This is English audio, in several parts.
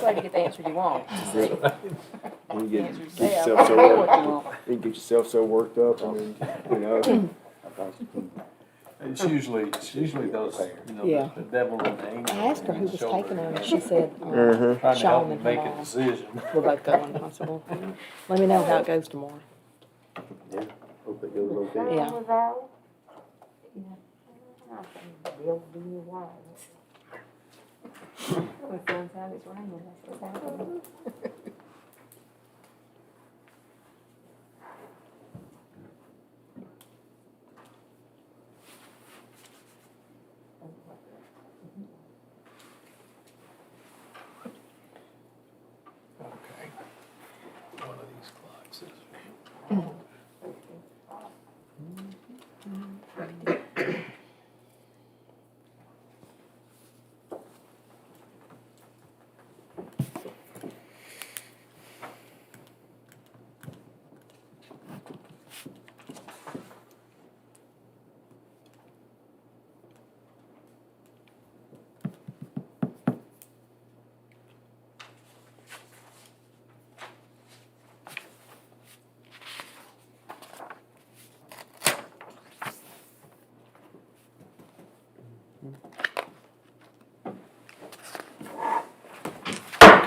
sorry to get the answer you want. You get Answer yourself so what you worked. want. You get yourself so worked up, and then It's usually those, Yeah. the devil and the angel. I asked her who was taking them, and she said, Trying to help Sean me and her make a mom. decision. We're both going. I said, well, let me know how it goes tomorrow. yeah, hope it goes okay. Yeah. Sometimes it's raining, that's what's happening. Okay. One of these clocks is.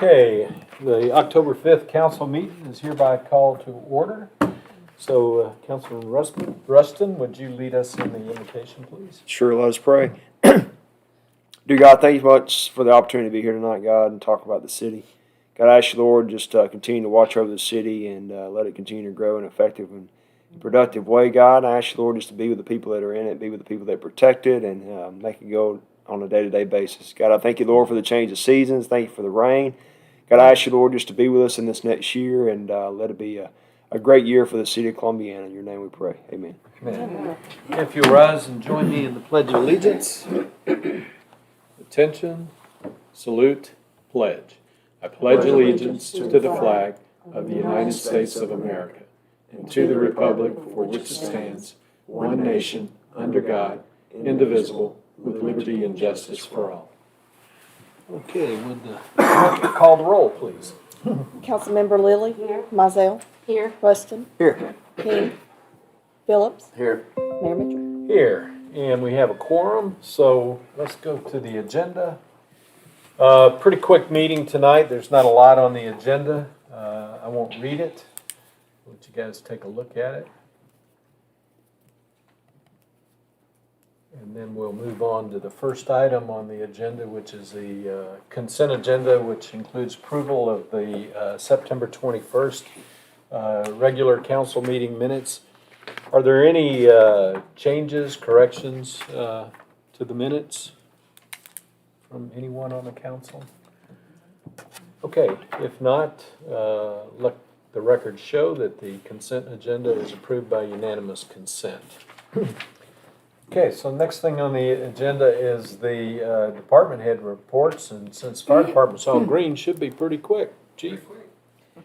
Okay, the October 5th council meeting is hereby called to order. So, Councilman Rustin, would you lead us in the invocation, please? Sure, let us pray. Dear God, thank you much for the opportunity to be here tonight, God, and talk about the city. God, I ask you, Lord, just continue to watch over the city and let it continue to grow in an effective and productive way, God. I ask you, Lord, just to be with the people that are in it, be with the people that protect it, and make it go on a day-to-day basis. God, I thank you, Lord, for the change of seasons. Thank you for the rain. God, I ask you, Lord, just to be with us in this next year and let it be a great year for the city of Columbiana. In your name we pray. Amen. Amen. If you'll rise and join me in the Pledge of Allegiance. Attention, salute, pledge. I pledge allegiance to the flag of the United States of America and to the republic for which it stands, one nation, under God, indivisible, with liberty and justice for all. Okay, would the clerk call the roll, please? Councilmember Lilly. Here. Mizell. Here. Rustin. Here. King. Phillips. Here. Mayor Mitchell. Here, and we have a quorum, so let's go to the agenda. Pretty quick meeting tonight. There's not a lot on the agenda. I won't read it. I'll let you guys take a look at it. And then we'll move on to the first item on the agenda, which is the consent agenda, which includes approval of the September 21st regular council meeting minutes. Are there any changes, corrections to the minutes from anyone on the council? Okay, if not, let the record show that the consent agenda is approved by unanimous consent. Okay, so next thing on the agenda is the department head reports, and since fire department's on green, should be pretty quick. Chief?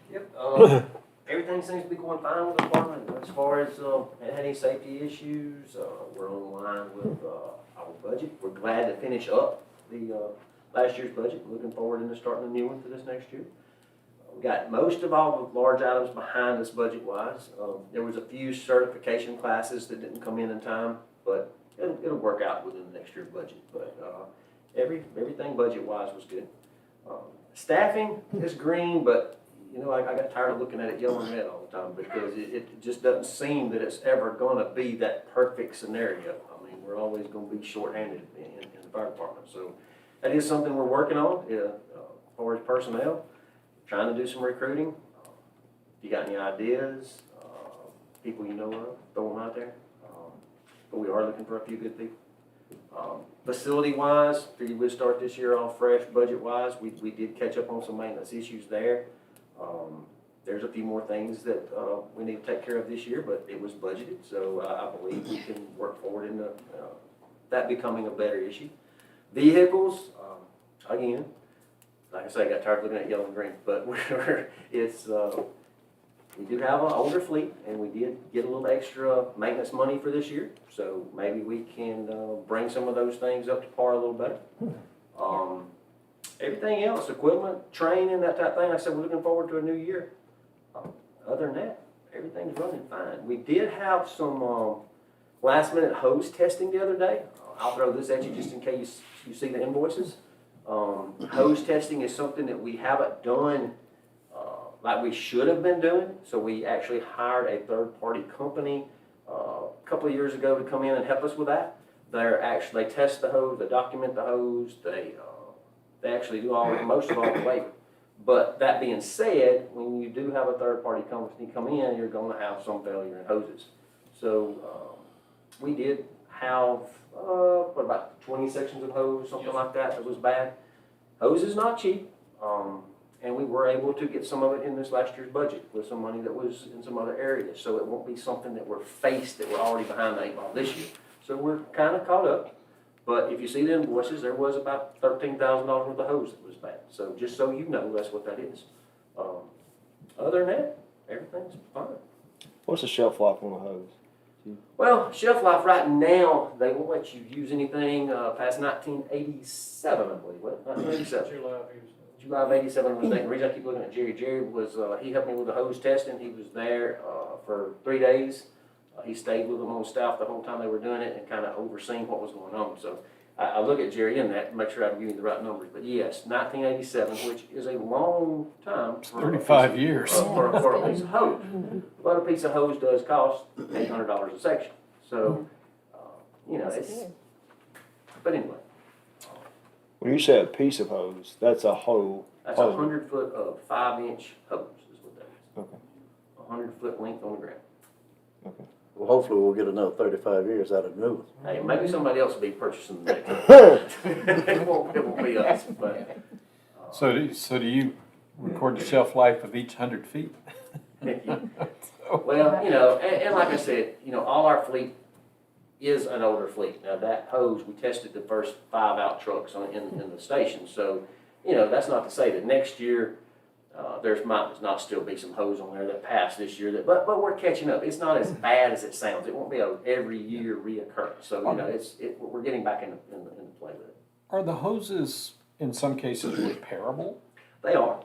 Yep, everything seems to be going fine with the department as far as any safety issues. We're on line with our budget. We're glad to finish up the last year's budget. Looking forward into starting a new one for this next year. We got most of all the large items behind us budget-wise. There was a few certification classes that didn't come in time, but it'll work out within the next year's budget. But everything budget-wise was good. Staffing is green, but you know, I got tired of looking at it yellow and red all the time because it just doesn't seem that it's ever going to be that perfect scenario. I mean, we're always going to be shorthanded in the fire department. So that is something we're working on as far as personnel, trying to do some recruiting. If you got any ideas, people you know of, throw them out there. But we are looking for a few good people. Facility-wise, figured we'd start this year off fresh budget-wise. We did catch up on some maintenance issues there. There's a few more things that we need to take care of this year, but it was budgeted, so I believe we can work forward into that becoming a better issue. Vehicles, again, like I say, I got tired of looking at yellow and green, but we do have an older fleet, and we did get a little extra maintenance money for this year, so maybe we can bring some of those things up to par a little better. Everything else, equipment, training, that type of thing, like I said, we're looking forward to a new year. Other than that, everything's running fine. We did have some last minute hose testing the other day. I'll throw this at you just in case you see the invoices. Hose testing is something that we haven't done like we should have been doing. So we actually hired a third-party company a couple of years ago to come in and help us with that. They test the hose, they document the hose, they actually do most of all the labor. But that being said, when you do have a third-party company come in, you're going to have some failure in hoses. So we did have about 20 sections of hose, something like that was bad. Hose is not cheap, and we were able to get some of it in this last year's budget with some money that was in some other areas. So it won't be something that we're faced that we're already behind the 8 ball this year. So we're kind of caught up. But if you see the invoices, there was about $13,000 worth of hose that was bad. So just so you know, that's what that is. Other than that, everything's fine. What's the shelf life on a hose? Well, shelf life right now, they won't let you use anything past 1987, I believe. What? 1987. July of 87 was the reason I keep looking at Jerry. Jerry was, he helped me with the hose testing. He was there for 3 days. He stayed with them on staff the whole time they were doing it and kind of overseeing what was going on. So I look at Jerry in that to make sure I'm giving you the right numbers. But yes, 1987, which is a long time. For 35 years. For a piece of hose. But a piece of hose does cost $800 a section. So, it's, but anyway. When you say a piece of hose, that's a whole. That's 100 foot of 5-inch hose is what that is. Okay. 100 foot length on the ground. Okay. Well, hopefully we'll get another 35 years out of new. Hey, maybe somebody else will be purchasing the next. It won't be us, but. So do you record the shelf life of each 100 feet? Well, and like I said, all our fleet is an older fleet. Now that hose, we tested the first 5 out trucks in the station. So, that's not to say that next year, there's might not still be some hose on there that passed this year, but we're catching up. It's not as bad as it sounds. It won't be a every year reoccurrence. So we're getting back in play with it. Are the hoses in some cases repairable? They are.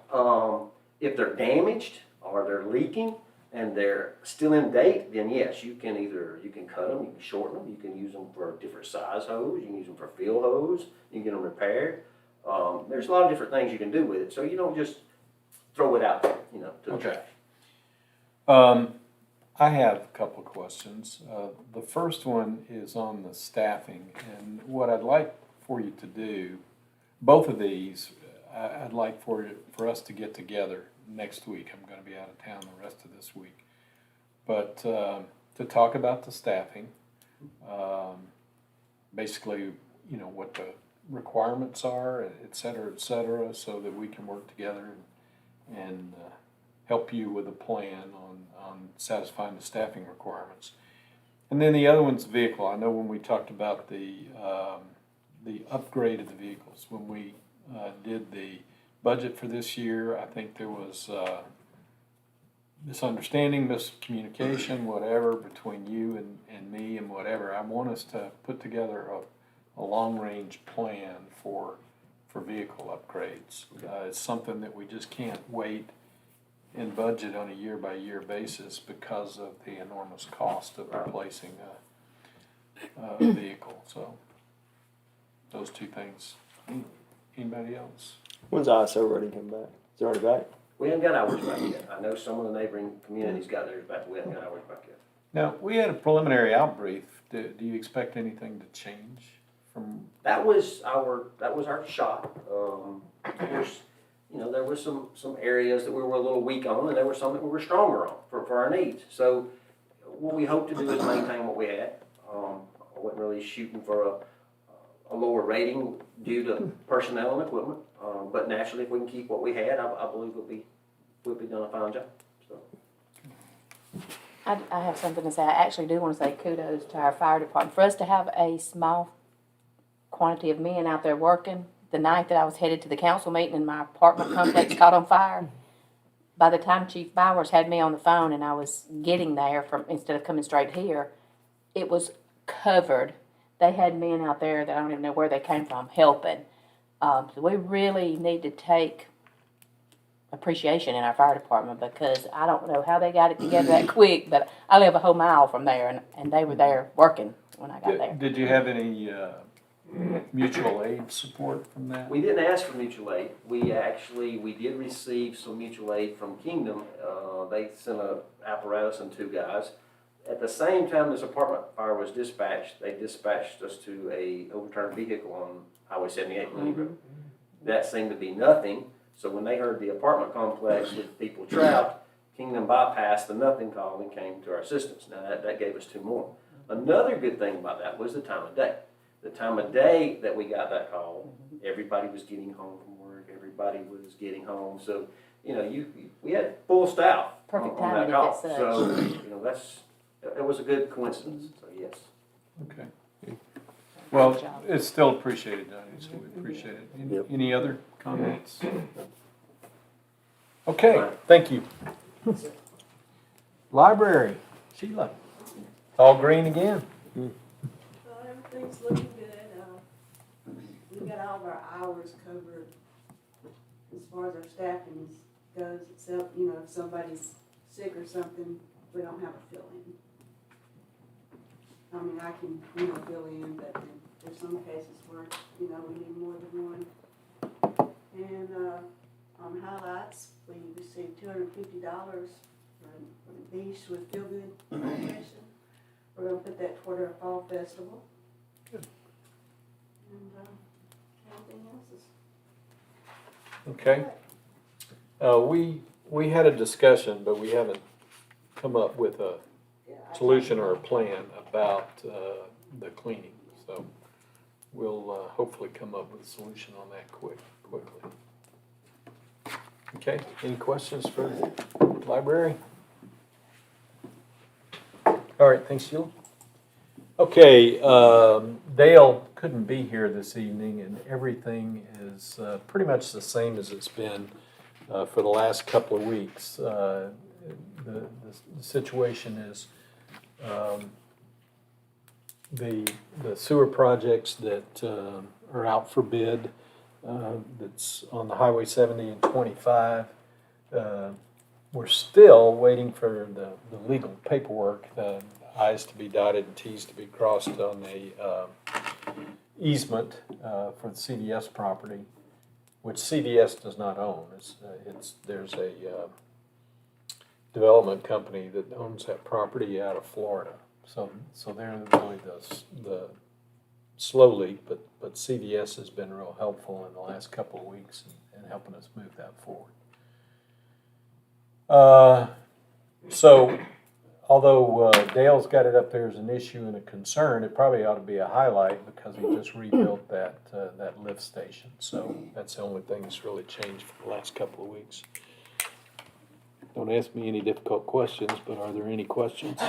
If they're damaged or they're leaking and they're still in date, then yes, you can cut them, you can shorten them, you can use them for a different size hose, you can use them for fill hose, you can get them repaired. There's a lot of different things you can do with it. So you don't just throw it out there, to the trash. I have a couple of questions. The first one is on the staffing, and what I'd like for you to do, both of these, I'd like for us to get together next week. I'm going to be out of town the rest of this week, but to talk about the staffing, basically, what the requirements are, et cetera, so that we can work together and help you with a plan on satisfying the staffing requirements. And then the other one's vehicle. I know when we talked about the upgrade of the vehicles, when we did the budget for this year, I think there was misunderstanding, miscommunication, whatever, between you and me and whatever. I want us to put together a long-range plan for vehicle upgrades. It's something that we just can't wait and budget on a year-by-year basis because of the enormous cost of replacing a vehicle. So those two things. Anybody else? When's ISO ready to come back? Is it already back? We haven't got ours back yet. I know some of the neighboring communities got theirs back, but we haven't got ours back yet. Now, we had a preliminary outbrief. Do you expect anything to change from? That was our shot. Of course, there was some areas that we were a little weak on, and there were some that we were stronger on for our needs. So what we hope to do is maintain what we had. I wasn't really shooting for a lower rating due to personnel and equipment. But naturally, if we can keep what we had, I believe we'll be doing a fine job. So. I have something to say. I actually do want to say kudos to our fire department. For us to have a small quantity of men out there working, the night that I was headed to the council meeting and my apartment complex caught on fire, by the time Chief Bowers had me on the phone and I was getting there instead of coming straight here, it was covered. They had men out there that I don't even know where they came from helping. So we really need to take appreciation in our fire department, because I don't know how they got it together that quick, but I live a whole mile from there, and they were there working when I got there. Did you have any mutual aid support from that? We didn't ask for mutual aid. We did receive some mutual aid from Kingdom. They sent a apparatus and 2 guys. At the same time this apartment fire was dispatched, they dispatched us to a overturned vehicle on Highway 78 Mooney Road. That seemed to be nothing, so when they heard the apartment complex with people trapped, Kingdom bypassed the nothing call and came to our assistance. Now that gave us 2 more. Another good thing about that was the time of day. The time of day that we got that call, everybody was getting home from work, everybody was getting home, so, we had full staff Perfect on that timing if call. it's such. So, it was a good coincidence, so yes. Okay. Well, Good job. it's still appreciated, Donnie, so we appreciate it. Yep. Any other comments? Okay, thank you. Library, Sheila. All green again? Everything's looking good. We've got all of our hours covered as far as our staffing goes, except, if somebody's sick or something, we don't have a fill-in. I mean, I can, fill in, but then there's some cases where, we need more than one. And, on highlights, we received $250 for the Beach with Feel Good Foundation. We're gonna put that toward our fall festival. Good. And, everything else is. Okay. We had a discussion, but we haven't come up with a solution or a plan about the cleaning. So we'll hopefully come up with a solution on that quickly. Okay, any questions for the library? All right, thanks, Sheila. Okay, Dale couldn't be here this evening, and everything is pretty much the same as it's been for the last couple of weeks. The situation is the sewer projects that are out for bid, that's on the Highway 70 and 25. We're still waiting for the legal paperwork, the I's to be dotted and T's to be crossed on the easement for the CVS property, which CVS does not own. There's a development company that owns that property out of Florida. So they're really the slowly, but CVS has been real helpful in the last couple of weeks in helping us move that forward. So although Dale's got it up there as an issue and a concern, it probably ought to be a highlight because he just rebuilt that lift station. So that's the only thing that's really changed for the last couple of weeks. Don't ask me any difficult questions, but are there any questions?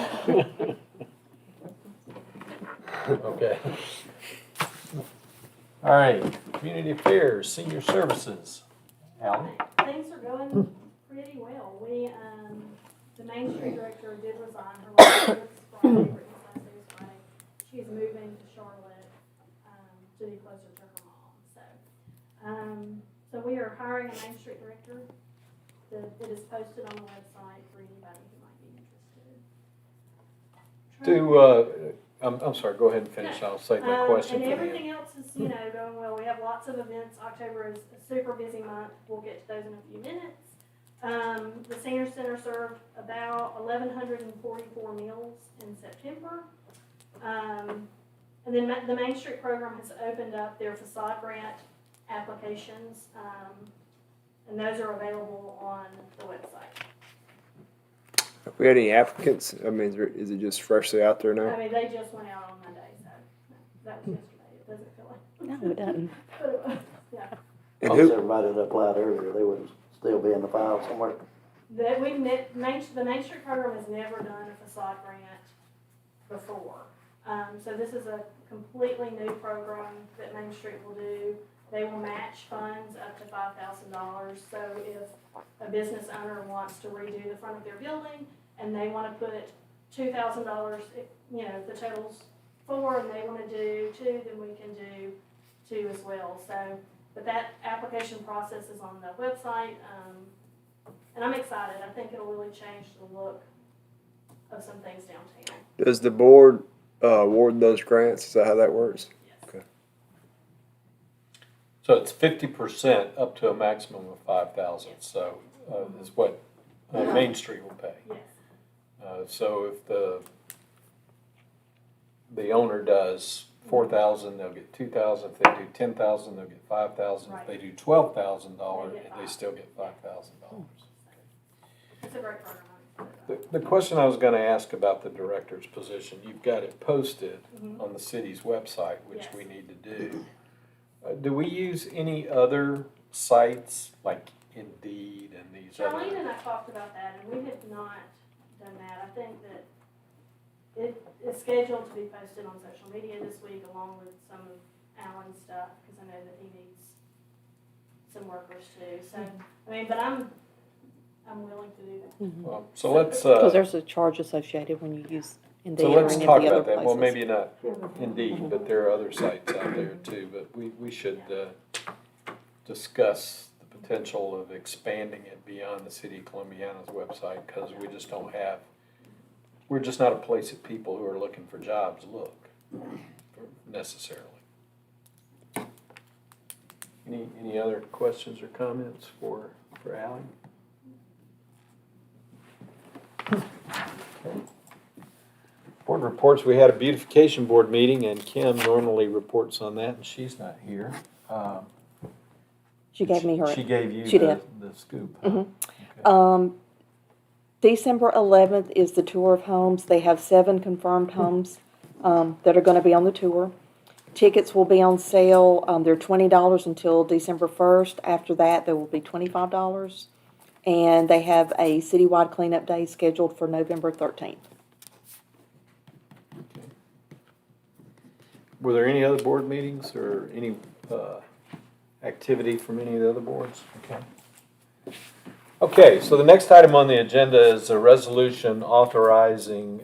Okay. All right, Community Affairs, Senior Services. Alan? Things are going pretty well. The Main Street Director did resign. Her last day was Friday, Brittany's last day was Friday. She's moving to Charlotte, to be closer to her mom. So we are hiring a Main Street Director. It is posted on the website for anybody who might be interested. I'm sorry, go ahead and finish. I'll save my question And for the everything end. else is, going well. We have lots of events. October is a super busy month. We'll get to those in a few minutes. The Senior Center served about 1,144 meals in September. And then the Main Street program has opened up their Facade Grant applications, and those are available on the website. Have we had any applicants? I mean, is it just freshly out there now? I mean, they just went out on Monday, so that was yesterday. It doesn't feel like. No, it doesn't. But it was, yeah. And Once who? everybody that applied earlier, they would still be in the file somewhere. The Main Street program has never done a facade grant before. So this is a completely new program that Main Street will do. They will match funds up to $5,000. So if a business owner wants to redo the front of their building and they want to put $2,000, the total's $4,000 and they want to do $2,000, then we can do $2,000 as well. So But that application process is on the website, and I'm excited. I think it'll really change the look of some things downtown. Does the board award those grants? Is that how that works? Yes. So it's 50% up to a maximum of 5,000. So is what Main Street will pay. Yes. So if the owner does 4,000, they'll get 2,000. If they do 10,000, they'll get 5,000. If they do $12,000, they still get $5,000. It's a great program. The question I was going to ask about the director's position, you've got it posted on the city's website, which we need to do. Do we use any other sites like Indeed and these Charlene other? and I talked about that, and we have not done that. I think that it is scheduled to be posted on social media this week, along with some of Alan's stuff, because I know that he needs some workers too. So, I mean, but I'm willing to do that. Well, so let's Because there's a charge associated when you use Indeed so or let's any of talk the other about that. Well, places. maybe not Indeed, but there are other sites out there too. But we should discuss the potential of expanding it beyond the City of Columbiana's website, because we just don't have. We're just not a place that people who are looking for jobs look necessarily. Any other questions or comments for Ally? Okay. Board reports. We had a beautification board meeting, and Kim normally reports on that, and she's not here. She gave me her. She gave you She the scoop. Huh? Okay. December 11th is the tour of homes. They have 7 confirmed homes that are going to be on the tour. Tickets will be on sale. They're $20 until December 1st. After that, they will be $25. And they have a citywide cleanup day scheduled for November 13th. Okay. Were there any other board meetings or any activity from any of the other boards? Okay. Okay, so the next item on the agenda is a resolution authorizing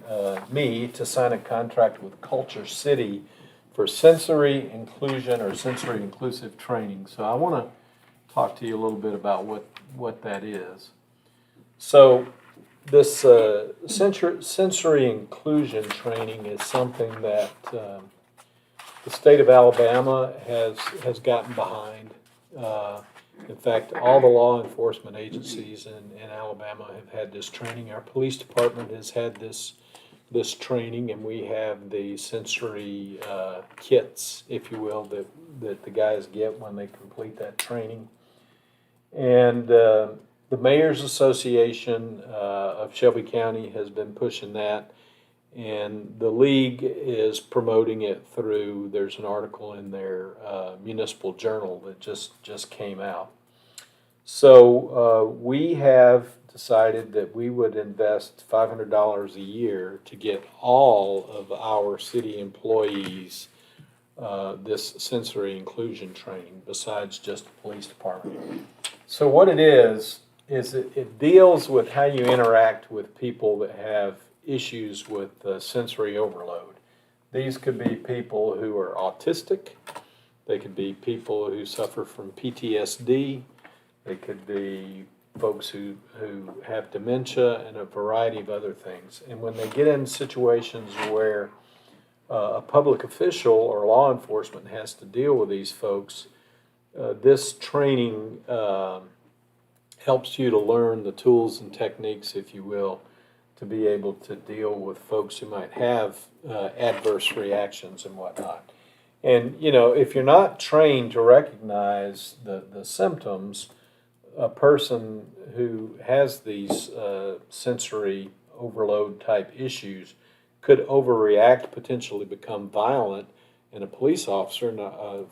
me to sign a contract with Culture City for sensory inclusion or sensory inclusive training. So I want to talk to you a little bit about what that is. So this sensory inclusion training is something that the state of Alabama has gotten behind. In fact, all the law enforcement agencies in Alabama have had this training. Our police department has had this training, and we have the sensory kits, if you will, that the guys get when they complete that training. And the Mayor's Association of Shelby County has been pushing that, and the league is promoting it through, there's an article in their municipal journal that just came out. So we have decided that we would invest $500 a year to get all of our city employees this sensory inclusion training, besides just the police department. So what it is it deals with how you interact with people that have issues with sensory overload. These could be people who are autistic. They could be people who suffer from PTSD. They could be folks who have dementia and a variety of other things. And when they get in situations where a public official or law enforcement has to deal with these folks, this training helps you to learn the tools and techniques, if you will, to be able to deal with folks who might have adverse reactions and whatnot. And, you know, if you're not trained to recognize the symptoms, a person who has these sensory overload type issues could overreact, potentially become violent, and a police officer,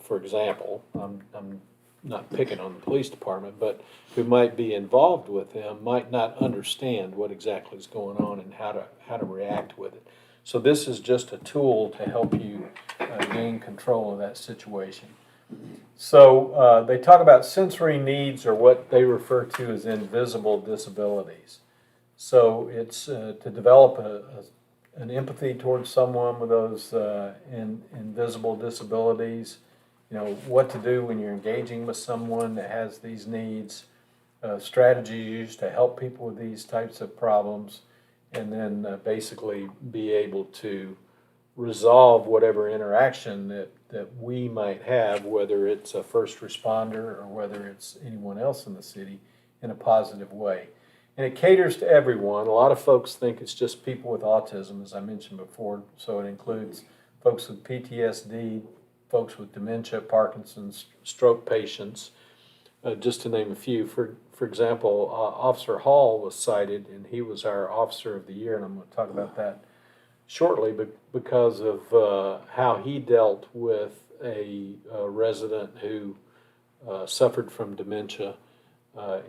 for example, I'm not picking on the police department, but who might be involved with them might not understand what exactly is going on and how to react with it. So this is just a tool to help you gain control of that situation. So they talk about sensory needs, or what they refer to as invisible disabilities. So it's to develop an empathy towards someone with those invisible disabilities, what to do when you're engaging with someone that has these needs, strategies used to help people with these types of problems, and then basically be able to resolve whatever interaction that we might have, whether it's a first responder or whether it's anyone else in the city, in a positive way. And it caters to everyone. A lot of folks think it's just people with autism, as I mentioned before, so it includes folks with PTSD, folks with dementia, Parkinson's, stroke patients, just to name a few. For example, Officer Hall was cited, and he was our Officer of the Year, and I'm going to talk about that shortly, but because of how he dealt with a resident who suffered from dementia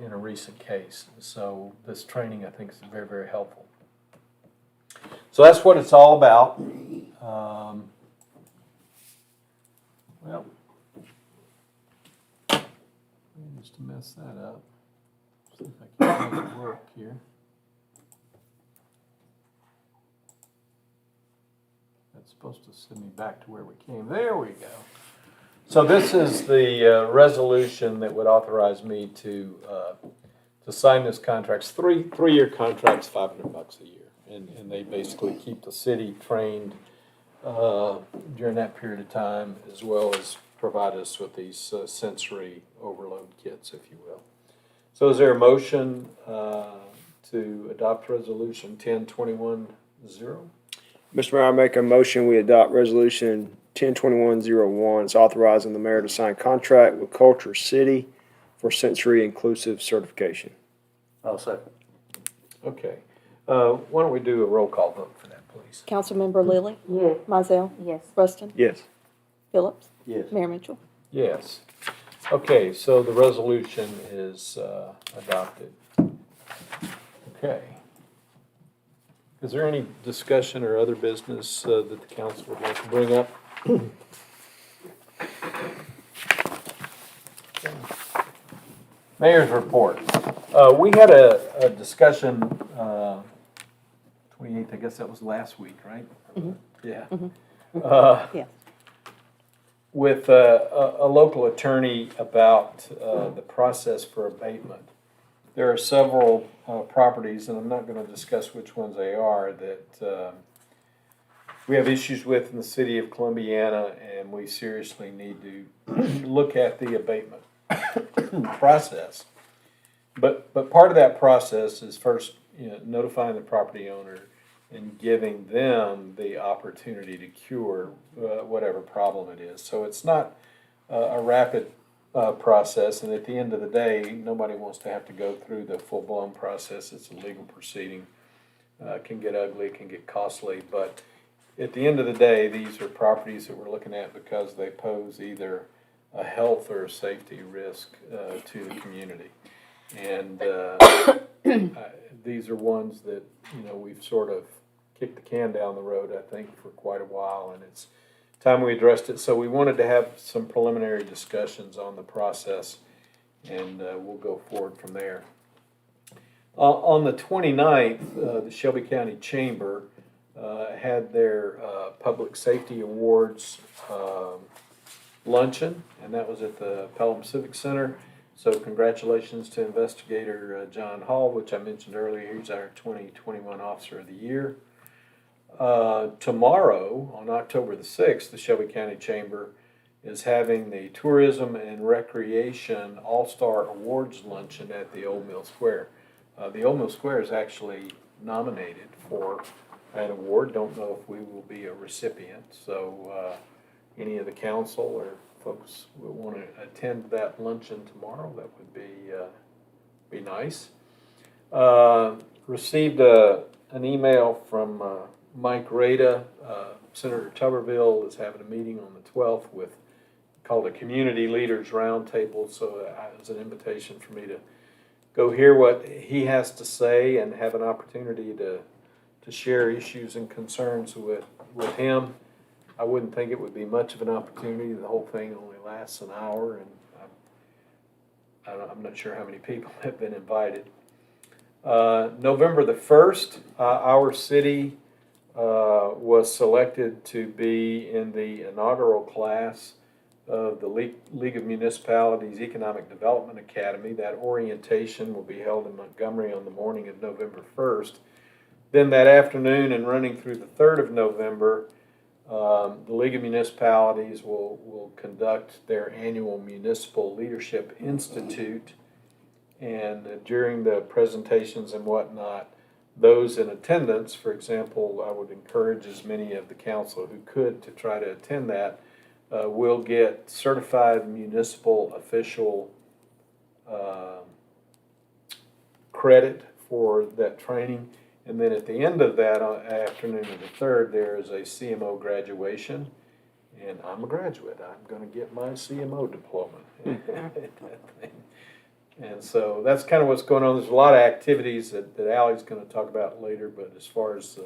in a recent case. So this training, I think, is very, very helpful. So that's what it's all about. Well, just to mess that up. See if I can make it work here. That's supposed to send me back to where we came. There we go. So this is the resolution that would authorize me to sign this contract. It's three-year contracts, $500 a year, and they basically keep the city trained during that period of time, as well as provide us with these sensory overload kits, if you will. So is there a motion to adopt resolution 10210? Mr. Mayor, I make a motion we adopt resolution 102101. It's authorizing the mayor to sign contract with Culture City for sensory inclusive certification. I'll second. Okay. Why don't we do a roll call vote for that, please? Councilmember Lilly, Yes. Mizell, Yes. Rustin, Yes. Phillips, Yes. Mayor Mitchell. Yes. Okay, so the resolution is adopted. Okay. Is there any discussion or other business that the council would like to bring up? Mayor's report. We had a discussion, 28th, I guess that was last week, right? Mhm. Yeah. Mhm. Yeah. With a local attorney about the process for abatement. There are several properties, and I'm not going to discuss which ones they are, that we have issues with in the city of Columbiana, and we seriously need to look at the abatement process. But part of that process is first, notifying the property owner and giving them the opportunity to cure whatever problem it is. So it's not a rapid process, and at the end of the day, nobody wants to have to go through the full-blown process. It's a legal proceeding. It can get ugly, it can get costly, but at the end of the day, these are properties that we're looking at because they pose either a health or a safety risk to the community. And these are ones that, we've sort of kicked the can down the road, I think, for quite a while, and it's time we addressed it. So we wanted to have some preliminary discussions on the process, and we'll go forward from there. On the 29th, the Shelby County Chamber had their Public Safety Awards luncheon, and that was at the Pelham Civic Center. So congratulations to Investigator John Hall, which I mentioned earlier. He's our 2021 Officer of the Year. Tomorrow, on October the 6th, the Shelby County Chamber is having the Tourism and Recreation All-Star Awards Luncheon at the Old Mill Square. The Old Mill Square is actually nominated for an award. Don't know if we will be a recipient. So any of the council or folks who want to attend that luncheon tomorrow, that would be nice. Received an email from Mike Rada. Senator Tuberville is having a meeting on the 12th called a Community Leaders Roundtable. So it was an invitation for me to go hear what he has to say and have an opportunity to share issues and concerns with him. I wouldn't think it would be much of an opportunity. The whole thing only lasts an hour, and I'm not sure how many people have been invited. November the 1st, our city was selected to be in the inaugural class of the League of Municipalities Economic Development Academy. That orientation will be held in Montgomery on the morning of November 1st. Then that afternoon and running through the 3rd of November, the League of Municipalities will conduct their annual Municipal Leadership Institute. And during the presentations and whatnot, those in attendance, for example, I would encourage as many of the council who could to try to attend that, will get certified municipal official credit for that training. And then at the end of that afternoon of the 3rd, there is a CMO graduation. And I'm a graduate. I'm going to get my CMO diploma. And so that's kind of what's going on. There's a lot of activities that Allie's going to talk about later, but as far as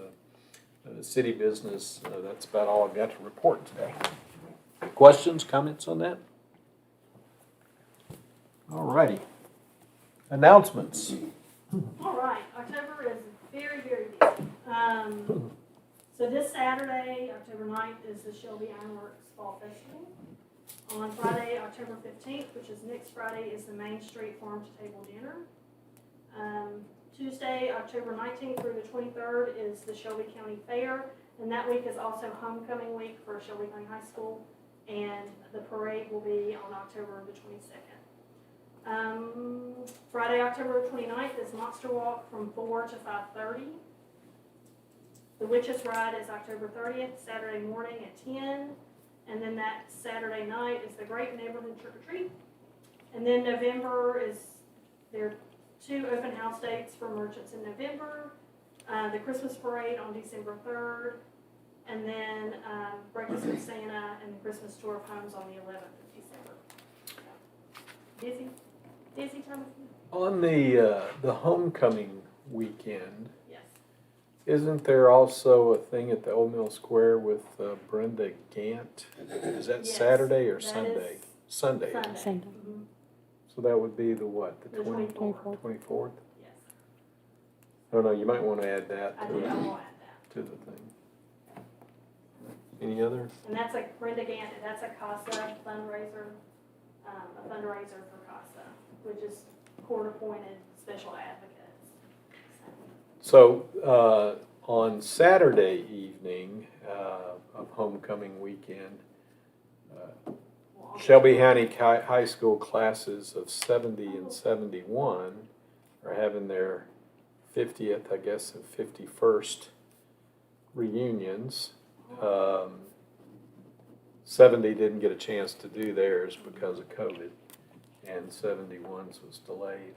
city business, that's about all I've got to report today. Questions, comments on that? All righty. Announcements. All right, October is very, very busy. So this Saturday, October 9th, is the Shelby Ironworks Fall Festival. On Friday, October 15th, which is next Friday, is the Main Street Farm to Table Dinner. Tuesday, October 19th through the 23rd is the Shelby County Fair, and that week is also homecoming week for Shelby County High School, and the parade will be on October the 22nd. Friday, October 29th is Monster Walk from 4 to 5:30. The Witches Ride is October 30th, Saturday morning at 10. And then that Saturday night is the Great Neighborhood Trick or Treat. And then November there are 2 open house dates for merchants in November. The Christmas Parade on December 3rd. And then Breakfast with Santa and the Christmas Tour of Homes on the 11th of December. Busy time of year. On the homecoming weekend, Yes. isn't there also a thing at the Old Mill Square with Brenda Gant? Is that Yes, Saturday or that Sunday? is Sunday. Sunday. Mhm. So that would be the what? The The 24th. 24th? Yes. Oh no, you might want to add that I to did, I the, will add that. to the thing. Any other? And that's a Brenda Gant, that's a CASA fundraiser, a fundraiser for CASA, which is court-appointed special advocates. So on Saturday evening of homecoming weekend, Shelby County High School classes of 70 and 71 are having their 50th, I guess, and 51st reunions. 70 didn't get a chance to do theirs because of COVID, and 71's was delayed.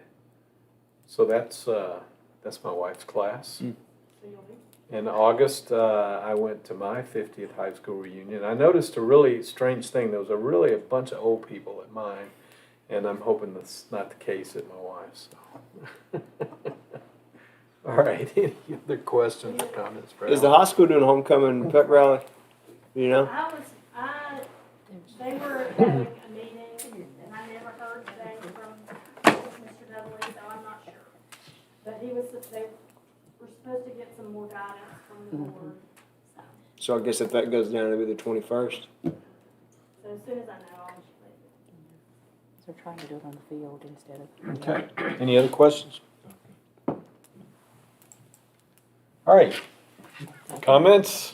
So that's my wife's class. So you'll be, In August, I went to my 50th high school reunion. I noticed a really strange thing. There was a bunch of old people at mine, and I'm hoping that's not the case at my wife's. So. All right, any other questions or comments? for Is the Al? high school doing a homecoming pep rally? You know? they were having a meeting, and I never heard today from Mr. Dudley, so I'm not sure. But they were supposed to get some more guidance from the board, so. So I guess if that goes down, it'll be the 21st. So as soon as I know, I'll just let you. So we're trying to do it on the field instead of. Okay, any other questions? All right, comments?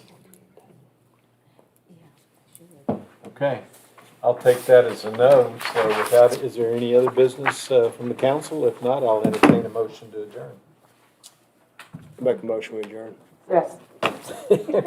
Okay, I'll take that as a no. So is there any other business from the council? If not, I'll entertain a motion to adjourn. Make a motion, we adjourn. Yes. Okay.